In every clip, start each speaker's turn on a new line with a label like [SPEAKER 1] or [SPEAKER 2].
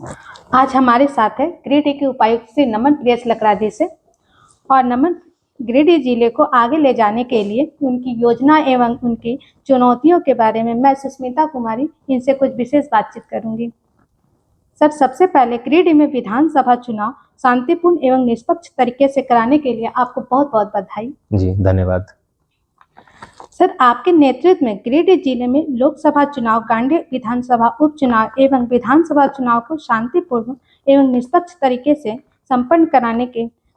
[SPEAKER 1] आज हमारे साथ है गिरिडीह के उपायुक्त श्री नमन प्रियस लकड़ा जी से। और नमन, गिरिडीह जिले को आगे ले जाने के लिए उनकी योजना एवं उनकी चुनौतियों के बारे में मैं सुष्मिता कुमारी इनसे कुछ विशेष बातचीत करूंगी। सर, सबसे पहले गिरिडीह में विधानसभा चुनाव शांतिपूर्ण एवं निष्पक्ष तरीके से कराने के लिए आपको बहुत बहुत बधाई।
[SPEAKER 2] जी, धन्यवाद।
[SPEAKER 1] सर, आपके नेतृत्व में गिरिडीह जिले में लोकसभा चुनाव, गांडेय विधानसभा उपचुनाव एवं विधानसभा चुनाव को शांतिपूर्ण एवं निष्पक्ष तरीके से संपन्न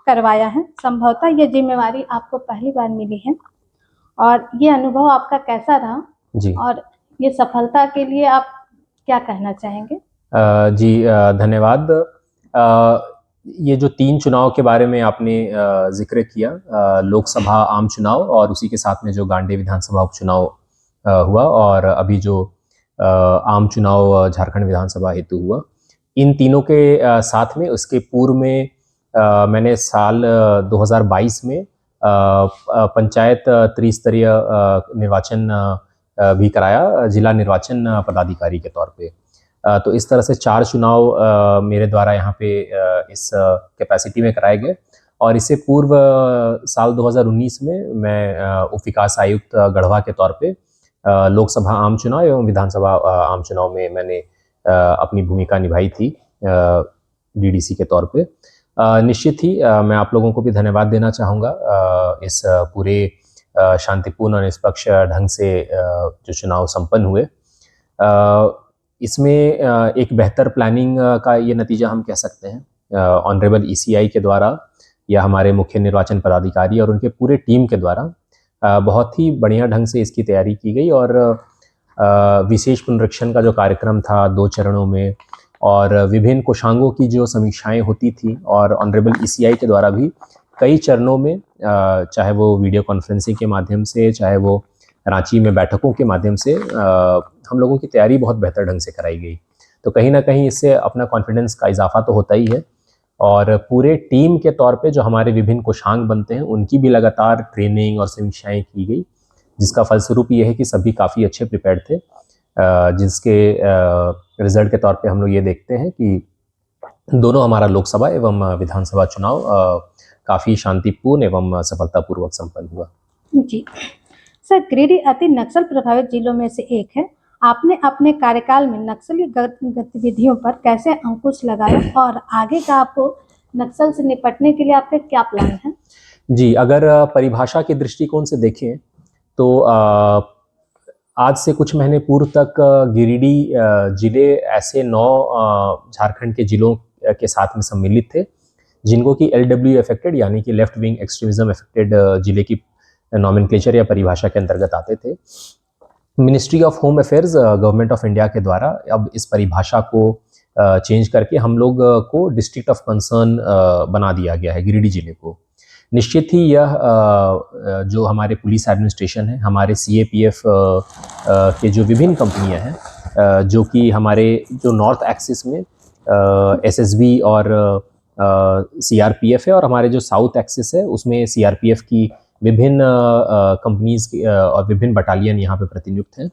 [SPEAKER 1] करवाया है। संभवतः यह जिम्मेवारी आपको पहली बार मिली है, और ये अनुभव आपका कैसा रहा
[SPEAKER 2] जी
[SPEAKER 1] और ये सफलता के लिए आप क्या कहना चाहेंगे?
[SPEAKER 2] धन्यवाद। ये जो 3 चुनाव के बारे में आपने जिक्र किया, लोकसभा आम चुनाव और उसी के साथ में जो गांडेय विधानसभा उपचुनाव हुआ, और अभी जो आम चुनाव झारखंड विधानसभा हेतु हुआ, इन तीनों के साथ में उसके पूर्व में मैंने साल 2022 में पंचायत त्रिस्तरीय निर्वाचन भी कराया, जिला निर्वाचन पदाधिकारी के तौर पे। तो इस तरह से 4 चुनाव मेरे द्वारा यहाँ पे इस कैपेसिटी में कराए गए। और इससे पूर्व साल 2019 में मैं उप विकास आयुक्त गढ़वा के तौर पे लोकसभा आम चुनाव एवं विधानसभा आम चुनाव में मैंने अपनी भूमिका निभाई थी डीडीसी के तौर पे। निश्चित ही मैं आप लोगों को भी धन्यवाद देना चाहूँगा इस पूरे शांतिपूर्ण और निष्पक्ष ढंग से जो चुनाव संपन्न हुए। इसमें एक बेहतर प्लानिंग का ये नतीजा हम कह सकते हैं। ऑनरेबल ईसीआई के द्वारा या हमारे मुख्य निर्वाचन पदाधिकारी और उनके पूरे टीम के द्वारा बहुत ही बढ़िया ढंग से इसकी तैयारी की गई, और विशेष पुनरीक्षण का जो कार्यक्रम था 2 चरणों में, और विभिन्न कोषांगों की जो समीक्षाएं होती थी, और ऑनरेबल ईसीआई के द्वारा भी कई चरणों में, चाहे वो वीडियो कॉन्फ्रेंसिंग के माध्यम से, चाहे वो रांची में बैठकों के माध्यम से, हम लोगों की तैयारी बहुत बेहतर ढंग से कराई गई। तो कहीं ना कहीं इससे अपना कॉन्फिडेंस का इजाफा तो होता ही है, और पूरे टीम के तौर पे जो हमारे विभिन्न कोषांग बनते हैं उनकी भी लगातार ट्रेनिंग और समीक्षाएं की गई, जिसका फलस्वरूप ये है कि सभी काफ़ी अच्छे प्रिपेयर्ड थे, जिसके रिजल्ट के तौर पे हम लोग ये देखते हैं कि दोनों हमारा लोकसभा एवं विधानसभा चुनाव काफ़ी शांतिपूर्ण एवं सफलतापूर्वक संपन्न हुआ।
[SPEAKER 1] जी सर, गिरिडीह अति नक्सल प्रभावित जिलों में से एक है। आपने अपने कार्यकाल में नक्सली गतिविधियों पर कैसे अंकुश लगाया, और आगे का आपको नक्सल से निपटने के लिए आपके क्या प्लान है?
[SPEAKER 2] जी, अगर परिभाषा के दृष्टिकोण से देखें तो आज से कुछ महीने पूर्व तक गिरिडीह जिले ऐसे 9 झारखंड के जिलों के साथ में सम्मिलित थे, जिनको कि LW अफेक्टेड यानी कि लेफ्ट विंग एक्सट्रीमिज्म अफेक्टेड जिले की नॉमेनक्लेचर या परिभाषा के अंतर्गत आते थे। Ministry of home affairs government of India के द्वारा अब इस परिभाषा को चेंज करके हम लोग को डिस्ट्रिक्ट ऑफ कंसर्न बना दिया गया है गिरिडीह जिले को। निश्चित ही यह जो हमारे पुलिस एडमिनिस्ट्रेशन है, हमारे CAPF के जो विभिन्न कंपनियां हैं, जो कि हमारे जो नॉर्थ एक्सिस में SSB और CRPF है, और हमारे जो साउथ एक्सिस है उसमें CRPF की विभिन्न कंपनीज और विभिन्न बटालियन यहाँ पे प्रतिनियुक्त हैं।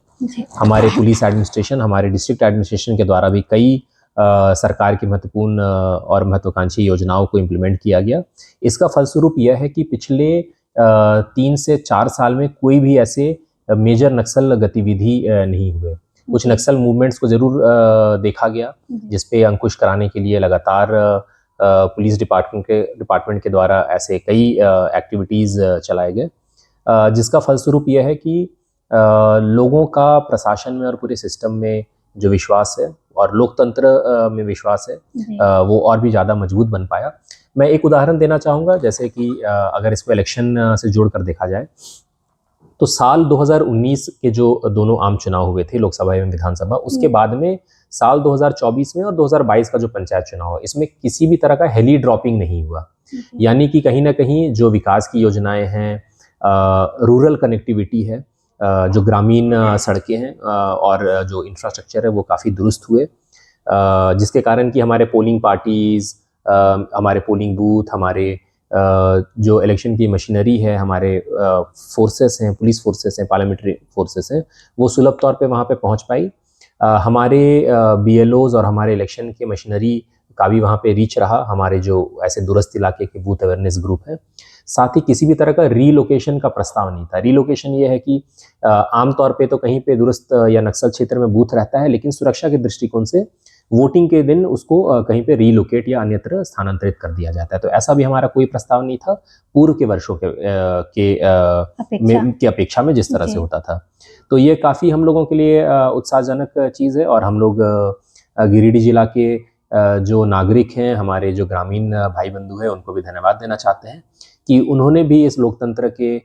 [SPEAKER 2] हमारे पुलिस एडमिनिस्ट्रेशन, हमारे डिस्ट्रिक्ट एडमिनिस्ट्रेशन के द्वारा भी कई सरकार की महत्वपूर्ण और महत्वाकांक्षी योजनाओं को इम्प्लीमेंट किया गया। इसका फलस्वरूप यह है कि पिछले 3 से 4 साल में कोई भी ऐसे मेजर नक्सल गतिविधि नहीं हुए। कुछ नक्सल मूवमेंट्स को जरूर देखा गया, जिसपे अंकुश कराने के लिए लगातार पुलिस डिपार्टमेंट के द्वारा ऐसे कई एक्टिविटीज़ चलाए गए, जिसका फलस्वरूप यह है कि लोगों का प्रशासन में और पूरे सिस्टम में जो विश्वास है और लोकतंत्र में विश्वास है, वो और भी ज़्यादा मजबूत बन पाया। मैं एक उदाहरण देना चाहूँगा, जैसे कि अगर इसको इलेक्शन से जोड़कर देखा जाए तो साल 2019 के जो दोनों आम चुनाव हुए थे, लोकसभा एवं विधानसभा, उसके बाद में साल 2024 में और 2022 का जो पंचायत चुनाव है, इसमें किसी भी तरह का हेली ड्रॉपिंग नहीं हुआ। यानी कि कहीं ना कहीं जो विकास की योजनाएं हैं, रूरल कनेक्टिविटी है, जो ग्रामीण सड़कें हैं और जो इंफ्रास्ट्रक्चर है, वो काफ़ी दुरुस्त हुए, जिसके कारण कि हमारे पोलिंग पार्टीज़, हमारे पोलिंग बूथ, हमारे जो इलेक्शन की मशीनरी है, हमारे फोर्सेस हैं, पुलिस फोर्सेस हैं, पार्लियामेंट्री फोर्सेस हैं, वो सुलभ तौर पे वहाँ पे पहुँच पाई। हमारे BLOs और हमारे इलेक्शन के मशीनरी का भी वहाँ पे रीच रहा, हमारे जो ऐसे दूरस्थ इलाके के बूथ अवेयरनेस ग्रुप हैं। साथ ही किसी भी तरह का रीलोकेशन का प्रस्ताव नहीं था। रीलोकेशन ये है कि आमतौर पे तो कहीं पे दूरस्थ या नक्सल क्षेत्र में बूथ रहता है, लेकिन सुरक्षा के दृष्टिकोण से वोटिंग के दिन उसको कहीं पे रीलोकेट या अन्यत्र स्थानांतरित कर दिया जाता है। तो ऐसा भी हमारा कोई प्रस्ताव नहीं था पूर्व के वर्षों की अपेक्षा में जिस तरह से होता था। तो ये काफ़ी हम लोगों के लिए उत्साहजनक चीज़ है, और हम लोग गिरिडीह जिला के जो नागरिक हैं, हमारे जो ग्रामीण भाई बंधु हैं, उनको भी धन्यवाद देना चाहते हैं कि उन्होंने भी इस लोकतंत्र के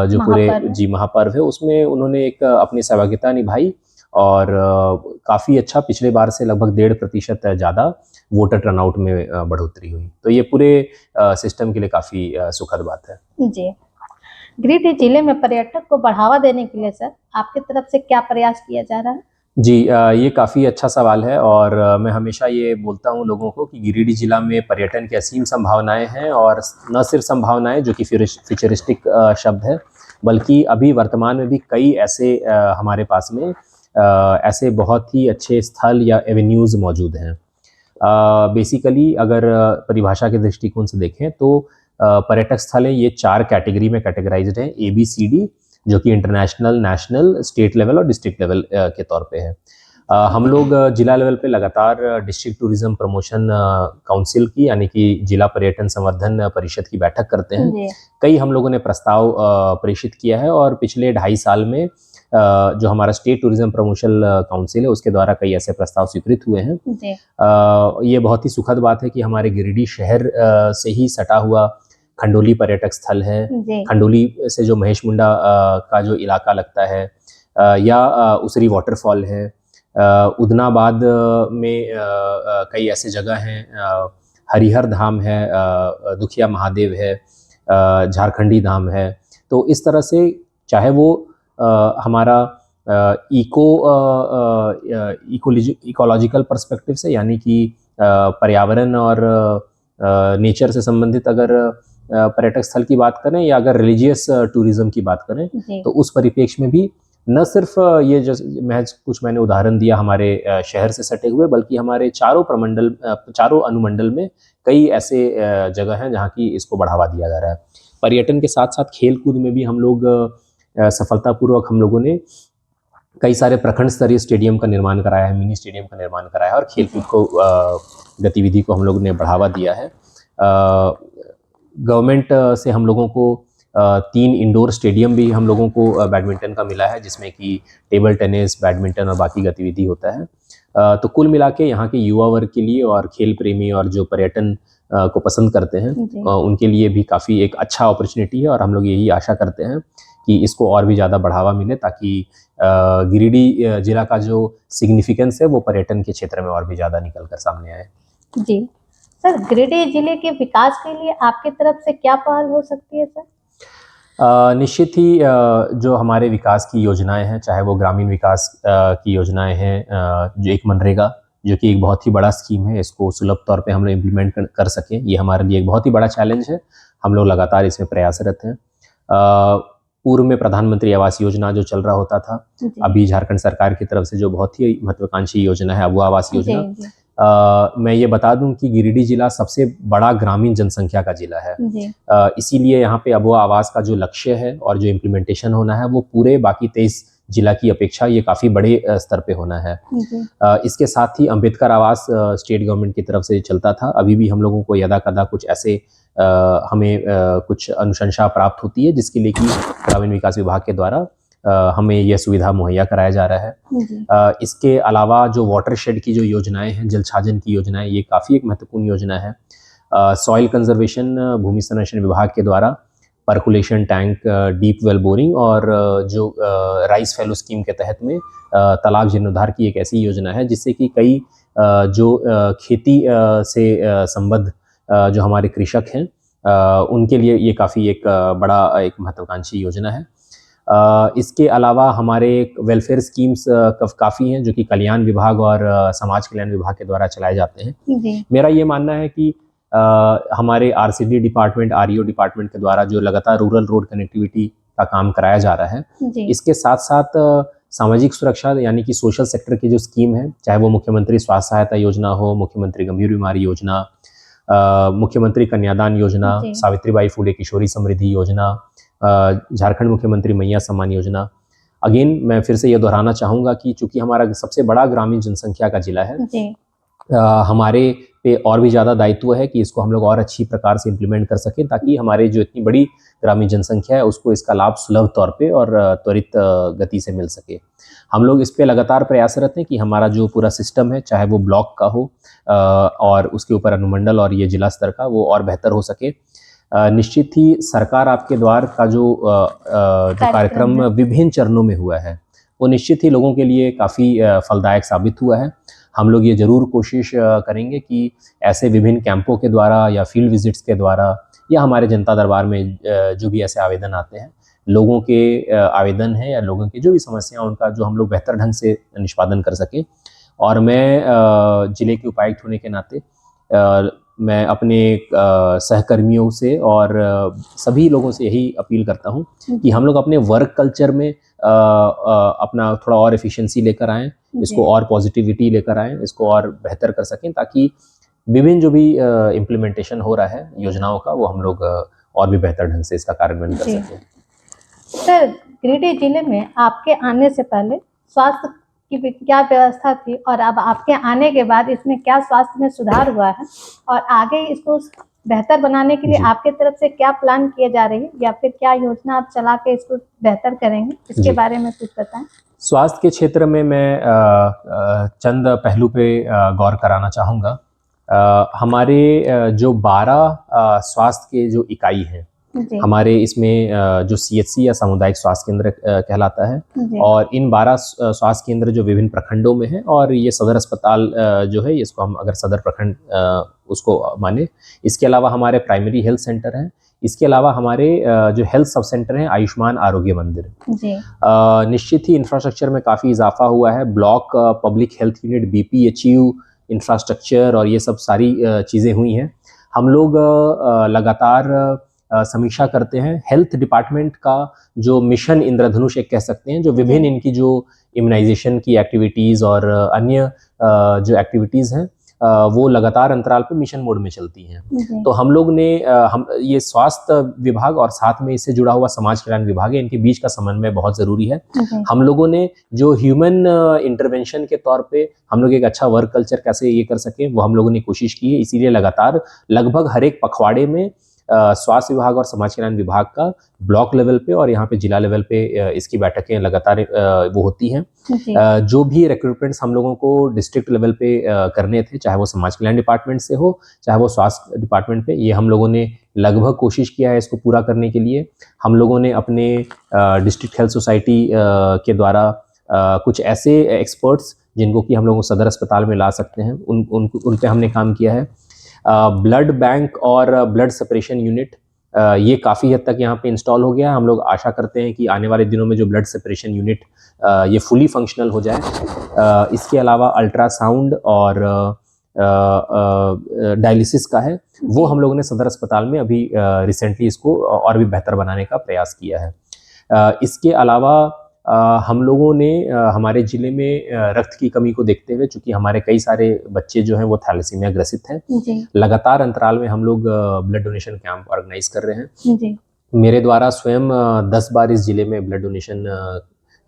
[SPEAKER 2] जो पूरे महापर्व है उसमें उन्होंने एक अपनी सहभागिता निभाई, और काफ़ी अच्छा पिछले बार से लगभग 1.5% ज़्यादा वोटर टर्नआउट में बढ़ोतरी हुई। तो ये पूरे सिस्टम के लिए काफ़ी सुखद बात है।
[SPEAKER 1] जी, गिरिडीह जिले में पर्यटक को बढ़ावा देने के लिए सर आपकी तरफ से क्या प्रयास किया जा रहा है?
[SPEAKER 2] जी, ये काफ़ी अच्छा सवाल है, और मैं हमेशा ये बोलता हूँ लोगों को कि गिरिडीह जिला में पर्यटन की असीम संभावनाएं हैं, और न सिर्फ संभावनाएं जो कि फ्यूचरिस्टिक शब्द है, बल्कि अभी वर्तमान में भी कई ऐसे हमारे पास में ऐसे बहुत ही अच्छे स्थल या एवेन्यूज़ मौजूद हैं। बेसिकली अगर परिभाषा के दृष्टिकोण से देखें तो पर्यटक स्थल हैं, ये 4 कैटेगरी में कैटेगराइज्ड हैं, ABCD, जो कि इंटरनेशनल, नेशनल, स्टेट लेवल और डिस्ट्रिक्ट लेवल के तौर पे है। हम लोग जिला लेवल पे लगातार डिस्ट्रिक्ट टूरिज्म प्रमोशन काउंसिल की, यानी कि जिला पर्यटन संवर्धन परिषद की बैठक करते हैं। कई हम लोगों ने प्रस्ताव प्रेषित किया है, और पिछले 2.5 साल में जो हमारा स्टेट टूरिज्म प्रमोशन काउंसिल है उसके द्वारा कई ऐसे प्रस्ताव स्वीकृत हुए हैं। ये बहुत ही सुखद बात है कि हमारे गिरिडीह शहर से ही सटा हुआ खंडोली पर्यटक स्थल है, खंडोली से जो महेश मुंडा का जो इलाका लगता है, या उसरी वाटरफॉल है, उदनाबाद में कई ऐसे जगह हैं, हरिहर धाम है, दुखिया महादेव है, झारखंडी धाम है। तो इस तरह से चाहे वो हमारा इकोलॉजिकल पर्सपेक्टिव से, यानी कि पर्यावरण और नेचर से संबंधित अगर पर्यटक स्थल की बात करें, या अगर रिलीजियस टूरिज्म की बात करें, तो उस परिप्रेक्ष्य में भी न सिर्फ ये जो मैंने उदाहरण दिया हमारे शहर से सटे हुए, बल्कि हमारे चारों अनुमंडल में कई ऐसे जगह हैं जहाँ की इसको बढ़ावा दिया जा रहा है। पर्यटन के साथ साथ खेल कूद में भी हम लोग सफलतापूर्वक हम लोगों ने कई सारे प्रखंड स्तरीय स्टेडियम का निर्माण कराया है, मिनी स्टेडियम का निर्माण कराया है, और खेलकूद को गतिविधि को हम लोगों ने बढ़ावा दिया है। गवर्नमेंट से हम लोगों को 3 इंडोर स्टेडियम भी हम लोगों को बैडमिंटन का मिला है, जिसमें कि टेबल टेनिस, बैडमिंटन और बाकी गतिविधि होता है। तो कुल मिला के यहाँ के युवा वर्ग के लिए और खेल प्रेमी और जो पर्यटन को पसंद करते हैं उनके लिए भी काफ़ी एक अच्छा अपॉर्चुनिटी है, और हम लोग यही आशा करते हैं कि इसको और भी ज़्यादा बढ़ावा मिले, ताकि गिरिडीह जिला का जो सिग्निफिकेंस है वो पर्यटन के क्षेत्र में और भी ज़्यादा निकल कर सामने आए।
[SPEAKER 1] जी सर, गिरिडीह जिले के विकास के लिए आपकी तरफ से क्या पहल हो सकती है सर?
[SPEAKER 2] निश्चित ही जो हमारे विकास की योजनाएं हैं, चाहे वो ग्रामीण विकास की योजनाएं हैं, जो एक मनरेगा, जो कि एक बहुत ही बड़ा स्कीम है, इसको सुलभ तौर पे हम लोग इम्प्लीमेंट कर सकें, ये हमारे लिए एक बहुत ही बड़ा चैलेंज है। हम लोग लगातार इसमें प्रयासरत हैं। पूर्व में प्रधानमंत्री आवास योजना जो चल रहा होता था, अभी झारखंड सरकार की तरफ से जो बहुत ही महत्वाकांक्षी योजना है अबुआ आवास योजना, मैं ये बता दूं कि गिरिडीह जिला सबसे बड़ा ग्रामीण जनसंख्या का जिला है। इसीलिए यहाँ पे अबुआ आवास का जो लक्ष्य है और जो इम्प्लीमेंटेशन होना है वो पूरे बाकी 23 जिला की अपेक्षा ये काफ़ी बड़े स्तर पे होना है। इसके साथ ही अंबेडकर आवास स्टेट गवर्नमेंट की तरफ से चलता था, अभी भी हम लोगों को यदा कदा कुछ ऐसे हमें कुछ अनुशंसा प्राप्त होती है, जिसके लिए कि ग्रामीण विकास विभाग के द्वारा हमें यह सुविधा मुहैया कराया जा रहा है। इसके अलावा जो वाटरशेड की जो योजनाएं हैं, जल छाजन की योजनाएं, ये काफ़ी एक महत्वपूर्ण योजना है। सॉइल कंजर्वेशन भूमि संरक्षण विभाग के द्वारा percolation tank, deep well boring और जो राइस फैलो स्कीम के तहत में तालाब जीर्णोद्धार की एक ऐसी योजना है, जिससे कि कई जो खेती से संबद्ध जो हमारे कृषक हैं उनके लिए ये काफ़ी एक बड़ा एक महत्वाकांक्षी योजना है। इसके अलावा हमारे वेलफेयर स्कीम्स काफ़ी हैं, जो कि कल्याण विभाग और समाज कल्याण विभाग के द्वारा चलाए जाते हैं। मेरा ये मानना है कि हमारे RCD डिपार्टमेंट, REO डिपार्टमेंट के द्वारा जो लगातार रूरल रोड कनेक्टिविटी का काम कराया जा रहा है, इसके साथ साथ सामाजिक सुरक्षा यानी कि सोशल सेक्टर की जो स्कीम है, चाहे वो मुख्यमंत्री स्वास्थ्य सहायता योजना हो, मुख्यमंत्री गंभीर बीमारी योजना, मुख्यमंत्री कन्यादान योजना,
[SPEAKER 1] जी।
[SPEAKER 2] सावित्रीबाई फुले किशोरी समृद्धि योजना, झारखंड मुख्यमंत्री मैया सम्मान योजना। अगेन मैं फिर से ये दोहराना चाहूँगा कि चूँकि हमारा सबसे बड़ा ग्रामीण जनसंख्या का जिला है,
[SPEAKER 1] जी।
[SPEAKER 2] हमारे पे और भी ज़्यादा दायित्व है कि इसको हम लोग और अच्छी प्रकार से इम्प्लीमेंट कर सकें, ताकि हमारे जो इतनी बड़ी ग्रामीण जनसंख्या है उसको इसका लाभ सुलभ तौर पे और त्वरित गति से मिल सके। हम लोग इस पे लगातार प्रयासरत हैं कि हमारा जो पूरा सिस्टम है, चाहे वो ब्लॉक का हो और उसके ऊपर अनुमंडल और ये जिला स्तर का, वो और बेहतर हो सके। निश्चित ही सरकार आपके द्वार का जो कार्यक्रम विभिन्न चरणों में हुआ है, वो निश्चित ही लोगों के लिए काफ़ी फलदायक साबित हुआ है। हम लोग ये ज़रूर कोशिश करेंगे कि ऐसे विभिन्न कैंपों के द्वारा या फील्ड विजिट्स के द्वारा या हमारे जनता दरबार में जो भी ऐसे आवेदन आते हैं, लोगों के आवेदन हैं या लोगों की जो भी समस्या उनका जो हम लोग बेहतर ढंग से निष्पादन कर सकें। और मैं ज़िले के उपायुक्त होने के नाते मैं अपने सहकर्मियों से और सभी लोगों से यही अपील करता हूँ कि हम लोग अपने वर्क कल्चर में अपना थोड़ा और एफिशिएंसी लेकर आएँ, इसको और पॉजिटिविटी लेकर आएँ, इसको और बेहतर कर सकें, ताकि विभिन्न जो भी इम्प्लीमेंटेशन हो रहा है योजनाओं का, वो हम लोग और भी बेहतर ढंग से इसका कार्यान्वयन कर सकें।
[SPEAKER 1] सर, गिरिडीह जिले में आपके आने से पहले स्वास्थ्य की क्या व्यवस्था थी और अब आपके आने के बाद इसमें क्या स्वास्थ्य में सुधार हुआ है, और आगे इसको बेहतर बनाने के लिए आपके तरफ से क्या प्लान किए जा रहे हैं, या फिर क्या योजना आप चला के इसको बेहतर करेंगे, इसके बारे में कुछ बताएं।
[SPEAKER 2] स्वास्थ्य के क्षेत्र में मैं चंद पहलू पे गौर कराना चाहूँगा। हमारे जो 12 स्वास्थ्य के जो इकाई हैं, हमारे इसमें जो CHC या सामुदायिक स्वास्थ्य केंद्र कहलाता है, और इन 12 स्वास्थ्य केंद्र जो विभिन्न प्रखंडों में हैं, और ये सदर अस्पताल जो है, इसको हम अगर सदर प्रखंड उसको माने। इसके अलावा हमारे प्राइमरी हेल्थ सेंटर हैं, इसके अलावा हमारे जो हेल्थ सब सेंटर हैं, आयुष्मान आरोग्य मंदिर। निश्चित ही इंफ्रास्ट्रक्चर में काफ़ी इजाफा हुआ है। Block public health unit, BPHU infrastructure और ये सब सारी चीज़ें हुई हैं। हम लोग लगातार समीक्षा करते हैं। हेल्थ डिपार्टमेंट का जो मिशन इंद्रधनुष एक कह सकते हैं, जो विभिन्न इनकी जो इम्यूनाइजेशन की एक्टिविटीज़ और अन्य जो एक्टिविटीज़ हैं, वो लगातार अंतराल पे मिशन मोड में चलती हैं। तो हम लोग ने हम ये स्वास्थ्य विभाग और साथ में इससे जुड़ा हुआ समाज कल्याण विभाग है, इनके बीच का समन्वय बहुत ज़रूरी है। हम लोगों ने जो ह्यूमन इंटरवेंशन के तौर पे हम लोग एक अच्छा वर्क कल्चर कैसे ये कर सकें, वो हम लोगों ने कोशिश की है। इसीलिए लगातार लगभग हर एक पखवाड़े में स्वास्थ्य विभाग और समाज कल्याण विभाग का ब्लॉक लेवल पे और यहाँ पे जिला लेवल पे इसकी बैठकें लगातार वो होती हैं। जो भी रिक्रूटमेंट्स हम लोगों को डिस्ट्रिक्ट लेवल पे करने थे, चाहे वो समाज कल्याण डिपार्टमेंट से हो, चाहे वो स्वास्थ्य डिपार्टमेंट पे, ये हम लोगों ने लगभग कोशिश किया है इसको पूरा करने के लिए। हम लोगों ने अपने डिस्ट्रिक्ट हेल्थ सोसाइटी के द्वारा कुछ ऐसे एक्सपर्ट्स जिनको कि हम लोगों को सदर अस्पताल में ला सकते हैं, उन पे हमने काम किया है। ब्लड बैंक और ब्लड सेपरेशन यूनिट ये काफ़ी हद तक यहाँ पे इंस्टॉल हो गया है। हम लोग आशा करते हैं कि आने वाले दिनों में जो ब्लड सेपरेशन यूनिट ये फुली फंक्शनल हो जाए। इसके अलावा अल्ट्रासाउंड और डायलिसिस का है, वो हम लोगों ने सदर अस्पताल में अभी रिसेंटली इसको और भी बेहतर बनाने का प्रयास किया है। इसके अलावा हम लोगों ने हमारे ज़िले में रक्त की कमी को देखते हुए, चूँकि हमारे कई सारे बच्चे जो हैं वो थैलेसीमिया ग्रसित हैं, लगातार अंतराल में हम लोग ब्लड डोनेशन कैंप ऑर्गेनाइज कर रहे हैं। मेरे द्वारा स्वयं 10 बार इस ज़िले में ब्लड डोनेशन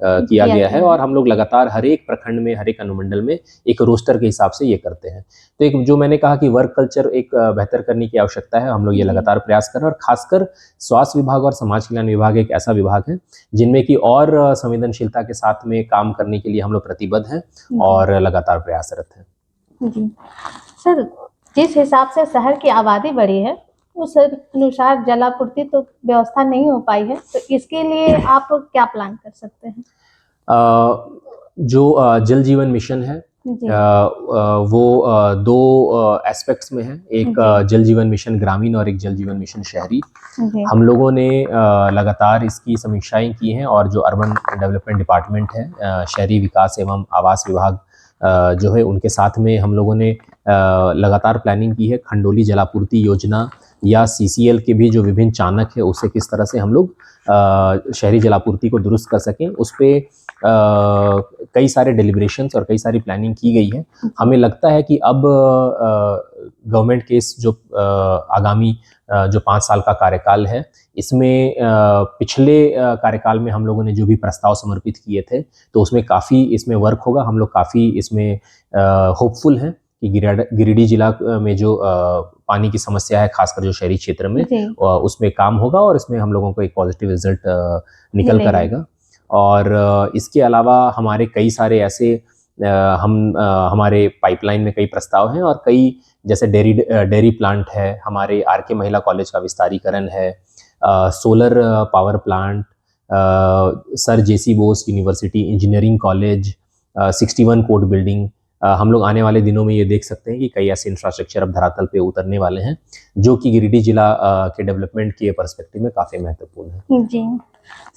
[SPEAKER 2] किया गया है, और हम लोग लगातार हर एक प्रखंड में, हर एक अनुमंडल में एक रोस्टर के हिसाब से ये करते हैं। तो एक जो मैंने कहा कि वर्क कल्चर एक बेहतर करने की आवश्यकता है, हम लोग ये लगातार प्रयास कर रहे हैं। और खासकर स्वास्थ्य विभाग और समाज कल्याण विभाग एक ऐसा विभाग है जिनमें कि और संवेदनशीलता के साथ में काम करने के लिए हम लोग प्रतिबद्ध हैं और लगातार प्रयासरत हैं।
[SPEAKER 1] सर, जिस हिसाब से शहर की आबादी बढ़ी है, उस अनुसार जलापूर्ति तो व्यवस्था नहीं हो पाई है, तो इसके लिए आप क्या प्लान कर सकते हैं?
[SPEAKER 2] जो जल जीवन मिशन है, वो 2 एस्पेक्ट्स में है। एक जल जीवन मिशन ग्रामीण और एक जल जीवन मिशन शहरी। हम लोगों ने लगातार इसकी समीक्षाएं की हैं, और जो अर्बन डेवलपमेंट डिपार्टमेंट है, शहरी विकास एवं आवास विभाग जो है, उनके साथ में हम लोगों ने लगातार प्लानिंग की है। खंडोली जलापूर्ति योजना या CCL के भी जो विभिन्न चानक है, उससे किस तरह से हम लोग शहरी जलापूर्ति को दुरुस्त कर सकें, उस पर कई सारे डेलिब्रेशंस और कई सारी प्लानिंग की गई है। हमें लगता है कि अब गवर्नमेंट के इस जो आगामी जो 5 साल का कार्यकाल है, इसमें पिछले कार्यकाल में हम लोगों ने जो भी प्रस्ताव समर्पित किए थे, तो उसमें काफ़ी इसमें वर्क होगा। हम लोग काफ़ी इसमें होपफुल हैं कि गिरिडीह जिला में जो पानी की समस्या है, खासकर जो शहरी क्षेत्र में, उसमें काम होगा और इसमें हम लोगों को एक पॉजिटिव रिजल्ट निकल कर आएगा। और इसके अलावा हमारे कई सारे ऐसे हमारे पाइपलाइन में कई प्रस्ताव हैं, और कई जैसे डेयरी प्लांट है, हमारे आर.के. महिला कॉलेज का विस्तारीकरण है, solar power plant, sir JC. Bose university engineering college, 61 court building. हम लोग आने वाले दिनों में ये देख सकते हैं कि कई ऐसे इंफ्रास्ट्रक्चर अब धरातल पे उतरने वाले हैं, जो कि गिरिडीह जिला के डेवलपमेंट के पर्सपेक्टिव में काफ़ी महत्वपूर्ण है।
[SPEAKER 1] जी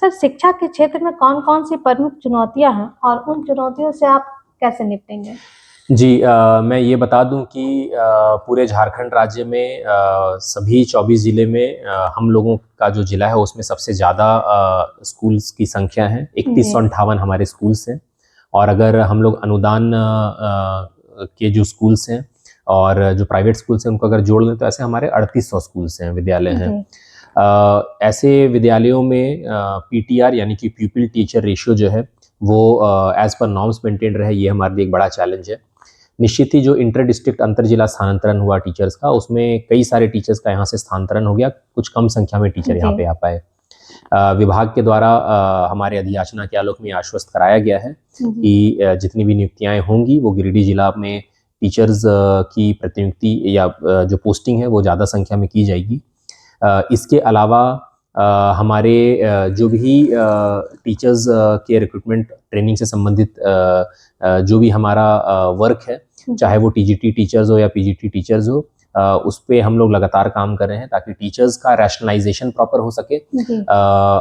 [SPEAKER 1] सर, शिक्षा के क्षेत्र में कौन कौन सी प्रमुख चुनौतियां हैं और उन चुनौतियों से आप कैसे निपटेंगे?
[SPEAKER 2] जी, मैं ये बता दूं कि पूरे झारखंड राज्य में सभी 24 ज़िले में हम लोगों का जो ज़िला है उसमें सबसे ज़्यादा स्कूल्स की संख्या है। 3158 हमारे स्कूल्स हैं, और अगर हम लोग अनुदान के जो स्कूल्स हैं और जो प्राइवेट स्कूल्स हैं उनको अगर जोड़ लें तो ऐसे हमारे 3800 स्कूल्स हैं, विद्यालय हैं। ऐसे विद्यालयों में PTR यानी कि प्यूपिल टीचर रेशियो जो है वो एज़ पर नॉर्म्स मेंटेन रहे, ये हमारे लिए एक बड़ा चैलेंज है। निश्चित ही जो इंटर डिस्ट्रिक्ट अंतर जिला स्थानांतरण हुआ टीचर्स का, उसमें कई सारे टीचर्स का यहाँ से स्थानांतरण हो गया, कुछ कम संख्या में टीचर यहाँ पे आ पाए। विभाग के द्वारा हमारे अधियाचना के आलोक में आश्वस्त कराया गया है कि जितनी भी नियुक्तियाँ होंगी वो गिरिडीह जिला में टीचर्स की प्रतिनियुक्ति या जो पोस्टिंग है वो ज़्यादा संख्या में की जाएगी। इसके अलावा हमारे जो भी टीचर्स के रिक्रूटमेंट ट्रेनिंग से संबंधित जो भी हमारा वर्क है, चाहे वो TGT टीचर्स हो या PGT टीचर्स हो, उस पे हम लोग लगातार काम कर रहे हैं ताकि टीचर्स का रैशनलाइजेशन प्रॉपर हो सके।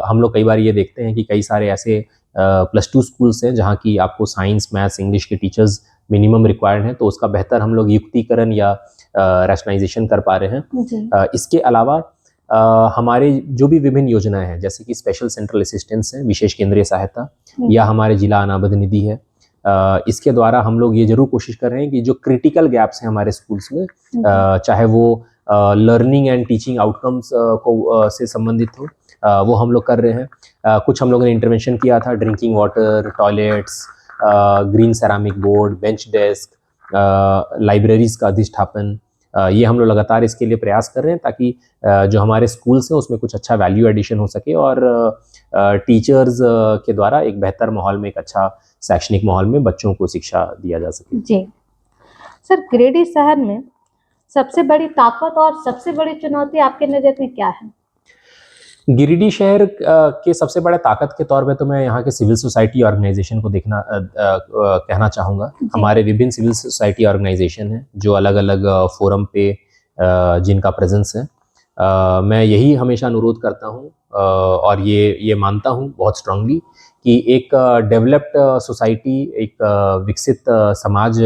[SPEAKER 2] हम लोग कई बार ये देखते हैं कि कई सारे ऐसे +2 स्कूल्स हैं जहाँ की आपको साइंस, मैथ्स, इंग्लिश के टीचर्स मिनिमम रिक्वायर्ड हैं, तो उसका बेहतर हम लोग युक्तिकरण या रैशनलाइजेशन कर पा रहे हैं। इसके अलावा हमारे जो भी विभिन्न योजनाएं हैं, जैसे कि स्पेशल सेंट्रल असिस्टेंस है, विशेष केंद्रीय सहायता, या हमारे जिला अनाबद निधि है, इसके द्वारा हम लोग ये जरूर कोशिश कर रहे हैं कि जो क्रिटिकल गैप्स हैं हमारे स्कूल्स में, चाहे वो लर्निंग एंड टीचिंग आउटकम्स को से संबंधित हो, वो हम लोग कर रहे हैं। कुछ हम लोगों ने इंटरवेंशन किया था, drinking water, toilets, green ceramic board, bench desk, libraries का अधिष्ठापन, ये हम लोग लगातार इसके लिए प्रयास कर रहे हैं ताकि जो हमारे स्कूल्स हैं उसमें कुछ अच्छा वैल्यू एडिशन हो सके और टीचर्स के द्वारा एक बेहतर माहौल में, एक अच्छा शैक्षणिक माहौल में बच्चों को शिक्षा दिया जा सके।
[SPEAKER 1] जी सर, गिरिडीह शहर में सबसे बड़ी ताकत और सबसे बड़ी चुनौती आपके नज़र में क्या है?
[SPEAKER 2] गिरिडीह शहर के सबसे बड़ा ताकत के तौर पे तो मैं यहाँ के सिविल सोसाइटी ऑर्गेनाइजेशन को कहना चाहूँगा। हमारे विभिन्न सिविल सोसाइटी ऑर्गेनाइजेशन हैं जो अलग अलग फोरम पे जिनका प्रेजेंस है। मैं यही हमेशा अनुरोध करता हूँ और ये मानता हूँ बहुत स्ट्रांगली कि एक डेवलप्ड सोसाइटी, एक विकसित समाज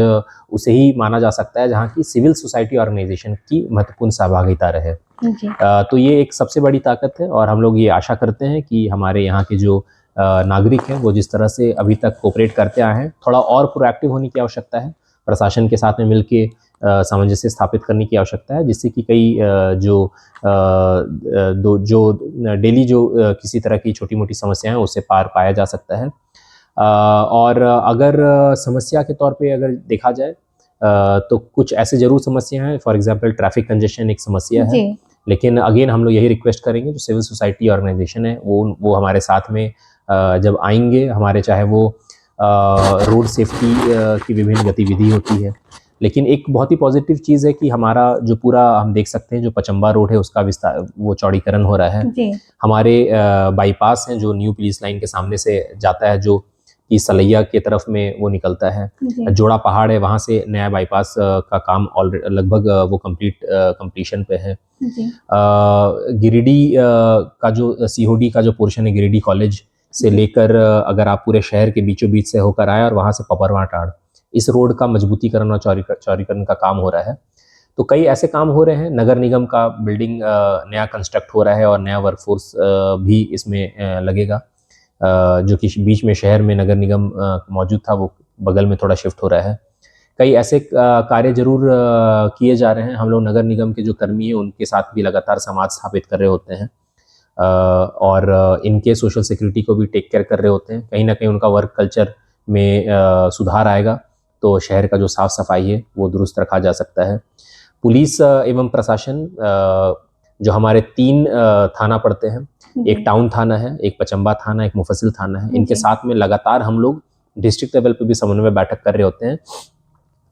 [SPEAKER 2] उसे ही माना जा सकता है जहाँ की सिविल सोसाइटी ऑर्गेनाइजेशन की महत्वपूर्ण सहभागिता रहे। तो ये एक सबसे बड़ी ताकत है और हम लोग ये आशा करते हैं कि हमारे यहाँ के जो नागरिक हैं वो जिस तरह से अभी तक कोऑपरेट करते आए हैं, थोड़ा और प्रोएक्टिव होने की आवश्यकता है, प्रशासन के साथ में मिलके सामंजस्य स्थापित करने की आवश्यकता है, जिससे कि कई जो डेली जो किसी तरह की छोटी मोटी समस्याएं हैं उससे पार पाया जा सकता है। और अगर समस्या के तौर पे अगर देखा जाए तो कुछ ऐसे जरूर समस्या हैं, फॉर एग्जांपल ट्रैफिक कंजेशन एक समस्या है, लेकिन अगेन हम लोग यही रिक्वेस्ट करेंगे जो सिविल सोसाइटी ऑर्गेनाइजेशन है वो हमारे साथ में जब आएंगे, हमारे चाहे वो रोड सेफ्टी की विभिन्न गतिविधि होती है, लेकिन एक बहुत ही पॉजिटिव चीज़ है कि हमारा जो पूरा हम देख सकते हैं जो पचम्बा रोड है उसका विस्तार, वो चौड़ीकरण हो रहा है। हमारे बाईपास हैं जो न्यू पुलिस लाइन के सामने से जाता है, जो कि सलैया की तरफ में वो निकलता है, जोड़ा पहाड़ है, वहाँ से नया बाईपास का काम ऑलरेडी लगभग वो कंप्लीशन पे है। गिरिडीह का जो COD का जो पोर्शन है, गिरिडीह कॉलेज से लेकर अगर आप पूरे शहर के बीचों बीच से होकर आए और वहाँ से पपरवां टाड़, इस रोड का मजबूतीकरण और चौड़ीकरण का काम हो रहा है। तो कई ऐसे काम हो रहे हैं, नगर निगम का बिल्डिंग नया कंस्ट्रक्ट हो रहा है और नया वर्कफोर्स भी इसमें लगेगा। जो कि बीच में शहर में नगर निगम मौजूद था, वो बगल में थोड़ा शिफ्ट हो रहा है। कई ऐसे कार्य जरूर किए जा रहे हैं। हम लोग नगर निगम के जो कर्मी हैं उनके साथ भी लगातार संवाद स्थापित कर रहे होते हैं, और इनके सोशल सिक्योरिटी को भी टेक केयर कर रहे होते हैं। कहीं ना कहीं उनका वर्क कल्चर में सुधार आएगा तो शहर का जो साफ सफाई है वो दुरुस्त रखा जा सकता है। पुलिस एवं प्रशासन, जो हमारे 3 थाना पड़ते हैं, एक टाउन थाना है, एक पचम्बा थाना, एक मुफस्सिल थाना है, इनके साथ में लगातार हम लोग डिस्ट्रिक्ट लेवल पे भी समन्वय बैठक कर रहे होते हैं,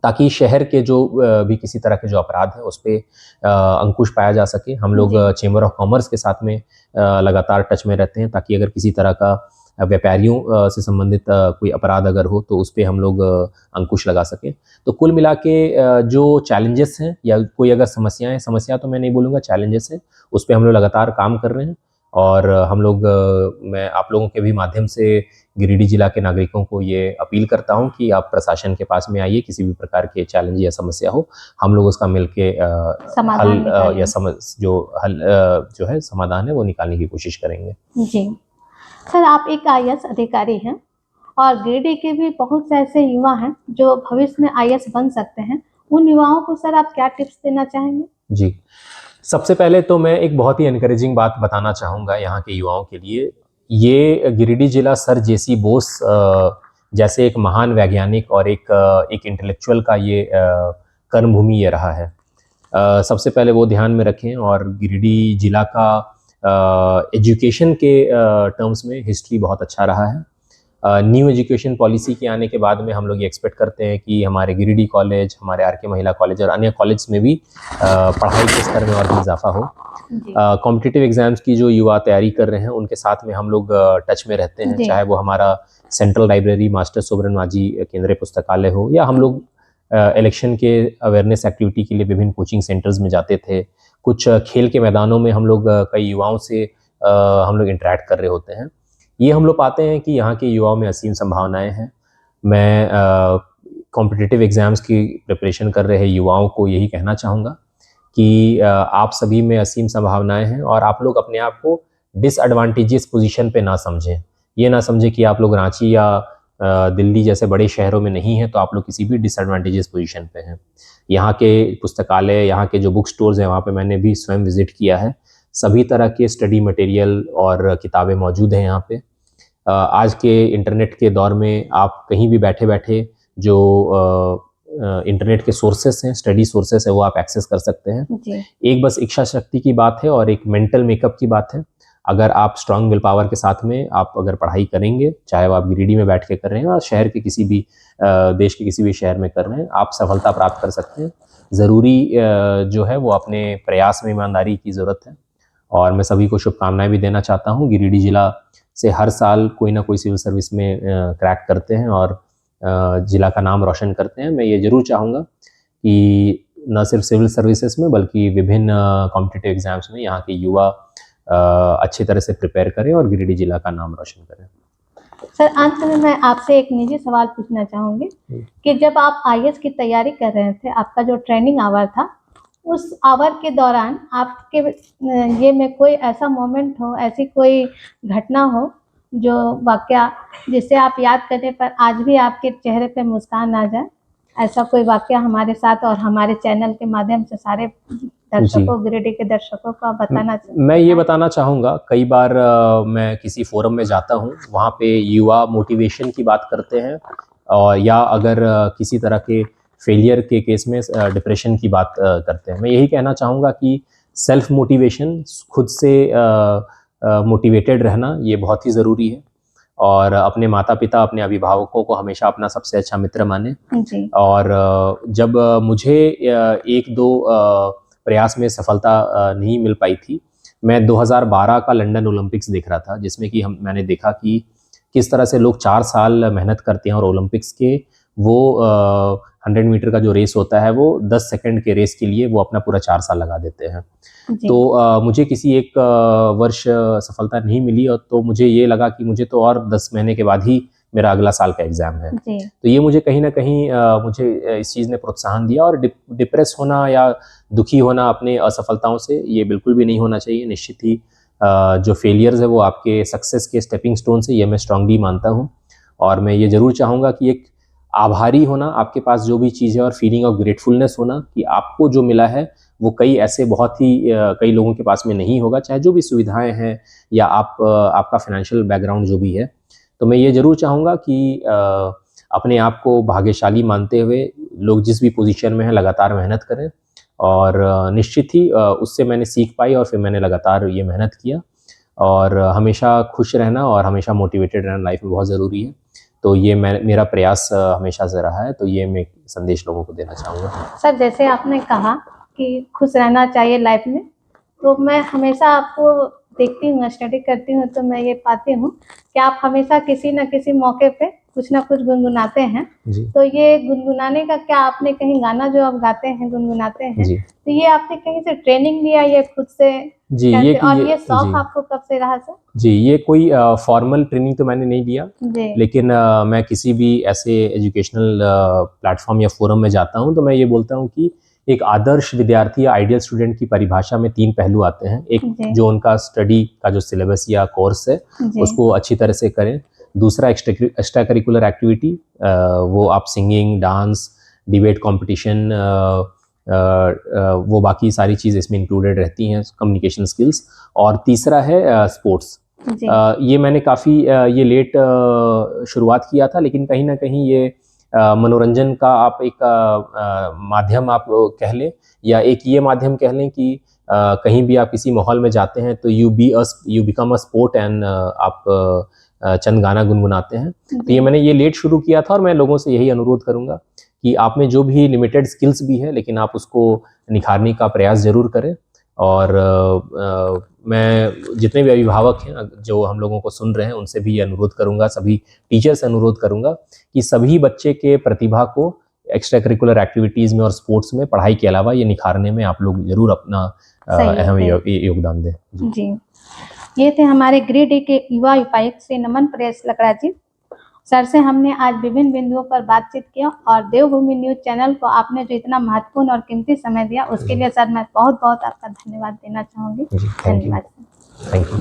[SPEAKER 2] ताकि शहर के जो भी किसी तरह के जो अपराध है उस पर अंकुश पाया जा सके। हम लोग चेंबर ऑफ कॉमर्स के साथ में लगातार टच में रहते हैं, ताकि अगर किसी तरह का व्यापारियों से संबंधित कोई अपराध अगर हो तो उस पर हम लोग अंकुश लगा सकें। तो कुल मिला के जो चैलेंजेस हैं या कोई अगर समस्या तो मैं नहीं बोलूँगा, चैलेंजेस हैं, उस पर हम लोग लगातार काम कर रहे हैं। और हम लोग मैं आप लोगों के भी माध्यम से गिरिडीह जिला के नागरिकों को ये अपील करता हूं कि आप प्रशासन के पास में आइए, किसी भी प्रकार के चैलेंज या समस्या हो, हम लोग उसका मिलके हल जो है समाधान है वो निकालने की कोशिश करेंगे।
[SPEAKER 1] जी सर, आप एक आईएएस अधिकारी हैं और गिरिडीह के भी बहुत से ऐसे युवा हैं जो भविष्य में आईएएस बन सकते हैं। उन युवाओं को सर आप क्या टिप्स देना चाहेंगे?
[SPEAKER 2] जी, सबसे पहले तो मैं एक बहुत ही एनकरेजिंग बात बताना चाहूँगा यहाँ के युवाओं के लिए। ये गिरिडीह जिला सर जेसी बोस जैसे एक महान वैज्ञानिक और एक इंटेलेक्चुअल का ये कर्मभूमि ये रहा है। सबसे पहले वो ध्यान में रखें। और गिरिडीह जिला का एजुकेशन के टर्म्स में हिस्ट्री बहुत अच्छा रहा है। न्यू एजुकेशन पॉलिसी के आने के बाद में हम लोग ये एक्सपेक्ट करते हैं कि हमारे गिरिडीह कॉलेज, हमारे आरके महिला कॉलेज और अन्य कॉलेज में भी पढ़ाई के स्तर में और भी इजाफा हो। कॉम्पिटिटिव एग्जाम्स की जो युवा तैयारी कर रहे हैं उनके साथ में हम लोग टच में रहते हैं, चाहे वो हमारा central library master Sobaran Manjhi केंद्रीय पुस्तकालय हो, या हम लोग इलेक्शन के अवेयरनेस एक्टिविटी के लिए विभिन्न कोचिंग सेंटर्स में जाते थे। कुछ खेल के मैदानों में हम लोग कई युवाओं से हम लोग इंटरेक्ट कर रहे होते हैं। ये हम लोग पाते हैं कि यहाँ के युवाओं में असीम संभावनाएं हैं। मैं कॉम्पिटिटिव एग्जाम्स की प्रिपरेशन कर रहे युवाओं को यही कहना चाहूँगा कि आप सभी में असीम संभावनाएं हैं, और आप लोग अपने आप को डिसएडवांटेजियस पोजीशन पे ना समझें। ये ना समझें कि आप लोग रांची या दिल्ली जैसे बड़े शहरों में नहीं हैं तो आप लोग किसी भी डिसएडवांटेजियस पोजीशन पे हैं। यहाँ के पुस्तकालय, यहाँ के जो बुक स्टोर्स हैं, वहाँ पे मैंने भी स्वयं विजिट किया है। सभी तरह के स्टडी मटेरियल और किताबें मौजूद हैं यहाँ पे। आज के इंटरनेट के दौर में आप कहीं भी बैठे बैठे जो इंटरनेट के सोर्सेस हैं, स्टडी सोर्सेस है, वो आप एक्सेस कर सकते हैं। एक बस इच्छा शक्ति की बात है और एक मेंटल मेकअप की बात है। अगर आप स्ट्रांग विल पावर के साथ में आप अगर पढ़ाई करेंगे, चाहे वो आप गिरिडीह में बैठ के कर रहे हैं और शहर के किसी भी देश के किसी भी शहर में कर रहे हैं, आप सफलता प्राप्त कर सकते हैं। ज़रूरी जो है वो अपने प्रयास में ईमानदारी की ज़रूरत है। और मैं सभी को शुभकामनाएं भी देना चाहता हूँ। गिरिडीह जिला से हर साल कोई ना कोई सिविल सर्विस में क्रैक करते हैं और जिला का नाम रोशन करते हैं। मैं ये ज़रूर चाहूँगा कि न सिर्फ सिविल सर्विसेज में बल्कि विभिन्न कॉम्पिटिटिव एग्जाम्स में यहाँ के युवा अच्छी तरह से प्रिपेयर करें और गिरिडीह जिला का नाम रोशन करें।
[SPEAKER 1] सर, अंत में मैं आपसे एक निजी सवाल पूछना चाहूँगी कि जब आप आईएएस की तैयारी कर रहे थे, आपका जो ट्रेनिंग आवर था, उस आवर के दौरान आपके ये में कोई ऐसा मोमेंट हो, ऐसी कोई घटना हो जो वाकया जिसे आप याद करने पर आज भी आपके चेहरे पे मुस्कान आ जाए? ऐसा कोई वाकया हमारे साथ और हमारे चैनल के माध्यम से सारे दर्शकों, गिरिडीह के दर्शकों को बताना चाहिए।
[SPEAKER 2] मैं ये बताना चाहूँगा, कई बार मैं किसी फोरम में जाता हूँ, वहाँ पे युवा मोटिवेशन की बात करते हैं, और या अगर किसी तरह के फेलियर के केस में डिप्रेशन की बात करते हैं। मैं यही कहना चाहूँगा कि सेल्फ मोटिवेशन, खुद से मोटिवेटेड रहना, ये बहुत ही ज़रूरी है। और अपने माता पिता, अपने अभिभावकों को हमेशा अपना सबसे अच्छा मित्र माने। और जब मुझे एक दो प्रयास में सफलता नहीं मिल पाई थी, मैं 2012 का लंदन ओलंपिक्स देख रहा था, जिसमें कि मैंने देखा कि किस तरह से लोग 4 साल मेहनत करते हैं और ओलंपिक्स के वो 100 मीटर का जो रेस होता है वो 10 सेकंड के रेस के लिए वो अपना पूरा 4 साल लगा देते हैं। तो मुझे किसी एक वर्ष सफलता नहीं मिली, और तो मुझे ये लगा कि मुझे तो और 10 महीने के बाद ही मेरा अगला साल का एग्ज़ाम है। तो ये मुझे कहीं ना कहीं मुझे इस चीज़ ने प्रोत्साहन दिया। और डिप्रेस होना या दुखी होना अपने असफलताओं से, ये बिल्कुल भी नहीं होना चाहिए। निश्चित ही जो फेलियर्स है वो आपके सक्सेस के स्टेपिंग स्टोन से, ये मैं स्ट्रांगली मानता हूँ। और मैं ये ज़रूर चाहूँगा कि एक आभारी होना, आपके पास जो भी चीज़ है, और फीलिंग ऑफ ग्रेटफुलनेस होना कि आपको जो मिला है वो कई ऐसे बहुत ही कई लोगों के पास में नहीं होगा, चाहे जो भी सुविधाएं हैं या आपका फाइनेंशियल बैकग्राउंड जो भी है। तो मैं ये ज़रूर चाहूँगा कि अपने आप को भाग्यशाली मानते हुए लोग जिस भी पोजीशन में हैं लगातार मेहनत करें, और निश्चित ही उससे मैंने सीख पाई और फिर मैंने लगातार ये मेहनत किया। और हमेशा खुश रहना और हमेशा मोटिवेटेड रहना लाइफ में बहुत ज़रूरी है। तो ये मेरा प्रयास हमेशा से रहा है, तो ये मैं संदेश लोगों को देना चाहूँगा।
[SPEAKER 1] सर, जैसे आपने कहा कि खुश रहना चाहिए लाइफ में, तो मैं हमेशा आपको देखती हूँ, स्टडी करती हूँ, तो मैं ये पाती हूँ कि आप हमेशा किसी न किसी मौके पे कुछ ना कुछ गुनगुनाते हैं।
[SPEAKER 2] जी
[SPEAKER 1] तो ये गुनगुनाने का क्या आपने कहीं गाना जो आप गाते हैं, गुनगुनाते हैं,
[SPEAKER 2] जी
[SPEAKER 1] तो ये आपने कहीं से ट्रेनिंग लिया या खुद से
[SPEAKER 2] जी
[SPEAKER 1] कैसे, और ये
[SPEAKER 2] जी
[SPEAKER 1] शौक आपको कब से रहा सर?
[SPEAKER 2] जी, ये कोई फॉर्मल ट्रेनिंग तो मैंने नहीं लिया,
[SPEAKER 1] जी
[SPEAKER 2] लेकिन मैं किसी भी ऐसे एजुकेशनल प्लेटफॉर्म या फोरम में जाता हूँ तो मैं ये बोलता हूँ कि एक आदर्श विद्यार्थी या आइडियल स्टूडेंट की परिभाषा में 3 पहलू आते हैं। एक
[SPEAKER 1] जी
[SPEAKER 2] जो उनका स्टडी का जो सिलेबस या कोर्स है
[SPEAKER 1] जी
[SPEAKER 2] उसको अच्छी तरह से करें। दूसरा एक्स्ट्रा करिकुलर एक्टिविटी, वो आप सिंगिंग, डांस, डिबेट कंपटीशन, वो बाकी सारी चीज़ इसमें इंक्लूडेड रहती हैं, कम्युनिकेशन स्किल्स। और तीसरा है स्पोर्ट्स।
[SPEAKER 1] जी
[SPEAKER 2] ये मैंने काफ़ी ये लेट शुरुआत किया था, लेकिन कहीं ना कहीं ये मनोरंजन का आप एक माध्यम आप कह लें, या एक ये माध्यम कह लें कि कहीं भी आप किसी माहौल में जाते हैं तो you become a sport, and आप चंद गाना गुनगुनाते हैं। तो ये मैंने ये लेट शुरू किया था, और मैं लोगों से यही अनुरोध करूंगा कि आप में जो भी लिमिटेड स्किल्स भी है, लेकिन आप उसको निखारने का प्रयास ज़रूर करें। और मैं जितने भी अभिभावक हैं जो हम लोगों को सुन रहे हैं उनसे भी ये अनुरोध करूंगा, सभी टीचर से अनुरोध करूंगा कि सभी बच्चे के प्रतिभा को एक्स्ट्रा करिकुलर एक्टिविटीज़ में और स्पोर्ट्स में, पढ़ाई के अलावा, ये निखारने में आप लोग ज़रूर अपना अहम योगदान दें।
[SPEAKER 1] जी, ये थे हमारे गिरिडीह के युवा उपायुक्त श्री नमन प्रियस लकड़ा जी। सर से हमने आज विभिन्न बिंदुओं पर बातचीत किया, और देवभूमि न्यूज चैनल को आपने जो इतना महत्वपूर्ण और कीमती समय दिया, उसके लिए सर मैं बहुत बहुत आपका धन्यवाद देना चाहूँगी। धन्यवाद।
[SPEAKER 2] Thank you.